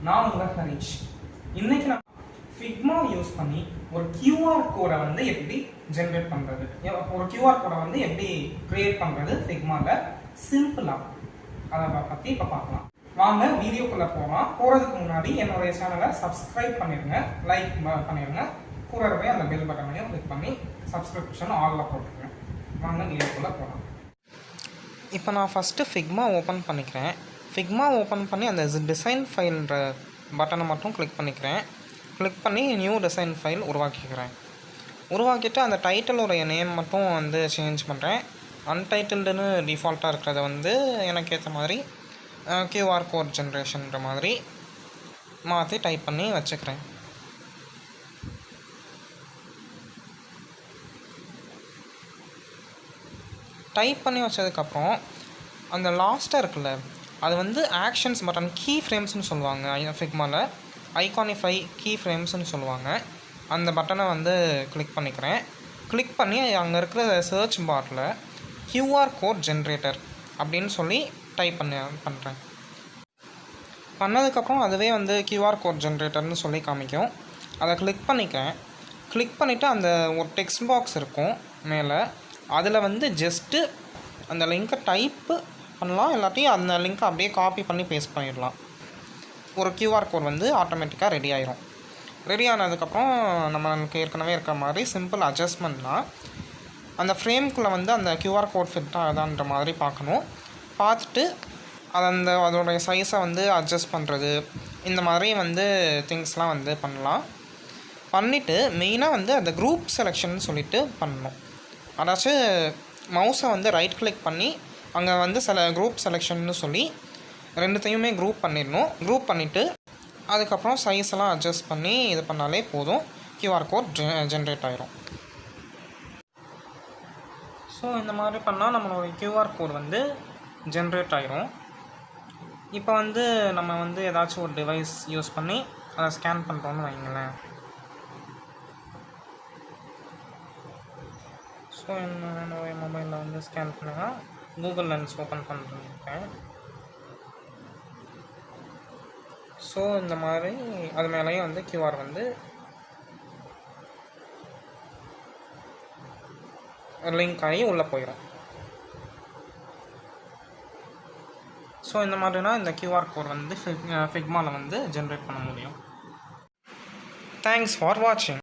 நான் உங்கள் ஹரிஷ். இன்னைக்கு நான் ஃபிக்மா யூஸ் பண்ணி ஒரு QR கோடை வந்து எப்படி ஜென்ரேட் பண்ணுறது, ஒரு QR கோடை வந்து எப்படி கிரியேட் பண்ணுறது ஃபிக்மாவில் சிம்பிளாக, அதை பற்றி இப்போ பார்க்கலாம். வாங்க வீடியோக்குள்ளே போகலாம். போகிறதுக்கு முன்னாடி என்னுடைய சேனலை சப்ஸ்கிரைப் பண்ணிடுங்க, லைக் பண்ணிடுங்க, கூடவே அந்த பெல் பட்டனையும் கிளிக் பண்ணி சப்ஸ்கிரிப்ஷன் ஆலில் போட்டுருங்க. வாங்க வீடியோக்குள்ளே போகலாம். இப்போ நான் ஃபஸ்ட்டு ஃபிக்மா ஓப்பன் பண்ணிக்கிறேன். ஃபிக்மா ஓப்பன் பண்ணி அந்த டிசைன் ஃபைல்ன்ற பட்டனை மட்டும் கிளிக் பண்ணிக்கிறேன். கிளிக் பண்ணி நியூ டிசைன் ஃபைல் உருவாக்கிட்டு அந்த டைட்டிலோடைய நேம் மட்டும் வந்து சேஞ்ச் பண்ணுறேன். அன்டைட்டில்டுன்னு டிஃபால்ட்டாக இருக்கிறத வந்து எனக்கு ஏற்ற மாதிரி QR கோட் ஜென்ரேஷன்ற மாதிரி மாற்றி டைப் பண்ணி வச்சுக்கிறேன். டைப் பண்ணி வச்சதுக்கப்புறம் அந்த லாஸ்ட்டாக இருக்குல்ல, அது வந்து ஆக்ஷன்ஸ் பட்டன், கீ ஃப்ரேம்ஸ்னு சொல்லுவாங்க ஃபிக்மாவில், ஐகானிஃபை கீ ஃப்ரேம்ஸ்னு சொல்லுவாங்க. அந்த பட்டனை வந்து கிளிக் பண்ணிக்கிறேன். கிளிக் பண்ணி அங்கே இருக்கிற சர்ச் பாரில் QR கோட் ஜென்ரேட்டர் அப்படின்னு சொல்லி டைப் பண்ணுறேன். பண்ணதுக்கப்புறம் அதுவே வந்து QR கோட் ஜென்ரேட்டர்னு சொல்லி காமிக்கும். அதை கிளிக் பண்ணிக்கிறேன். கிளிக் பண்ணிவிட்டு அந்த ஒரு டெக்ஸ்ட் பாக்ஸ் இருக்கும் மேலே, அதில் வந்து ஜஸ்ட்டு அந்த லிங்க்கை டைப்பு பண்ணலாம், இல்லாட்டி அந்த லிங்க்கை அப்படியே காப்பி பண்ணி பேஸ்ட் பண்ணிடலாம். ஒரு QR கோட் வந்து ஆட்டோமேட்டிக்காக ரெடி ஆயிரும். ரெடி ஆனதுக்கப்புறம் நம்மளுக்கு ஏற்கனவே இருக்கிற மாதிரி சிம்பிள் அட்ஜஸ்ட்மெண்ட்னால் அந்த ஃப்ரேம்குள்ளே வந்து அந்த QR கோட் ஃபிட் ஆகுதான்ற மாதிரி பார்க்கணும். பார்த்துட்டு அதோடைய சைஸை வந்து அட்ஜஸ்ட் பண்ணுறது, இந்த மாதிரி வந்து திங்ஸ்லாம் வந்து பண்ணலாம். பண்ணிவிட்டு மெயினாக வந்து அந்த குரூப் செலெக்ஷன் சொல்லிவிட்டு பண்ணணும். அதாச்சும் மவுஸை வந்து ரைட் கிளிக் பண்ணி அங்கே வந்து குரூப் செலெக்ஷன்னு சொல்லி ரெண்டுத்தையுமே குரூப் பண்ணிடணும். குரூப் பண்ணிவிட்டு அதுக்கப்புறம் சைஸ் எல்லாம் அட்ஜஸ்ட் பண்ணி இது பண்ணாலே போதும், QR கோட் ஜென்ரேட் ஆயிரும். ஸோ இந்த மாதிரி பண்ணால் நம்மளோட QR கோட் வந்து ஜென்ரேட் ஆயிரும். இப்போ வந்து நம்ம வந்து ஏதாச்சும் ஒரு டிவைஸ் யூஸ் பண்ணி அதை ஸ்கேன் பண்ணுறோன்னு வைங்களேன். ஸோ என்னுடைய மொபைலில் வந்து ஸ்கேன் பண்ணுங்கள். கூகுள் லென்ஸ் ஓப்பன் பண்ணிருக்கேன். ஸோ இந்த மாதிரி அது மேலேயும் வந்து QR வந்து லிங்க் ஆகி உள்ளே போயிடும். ஸோ இந்த மாதிரினா இந்த QR கோட் வந்து ஃபிக்மாவில் வந்து ஜென்ரேட் பண்ண முடியும். தேங்க்ஸ் ஃபார் வாட்சிங்.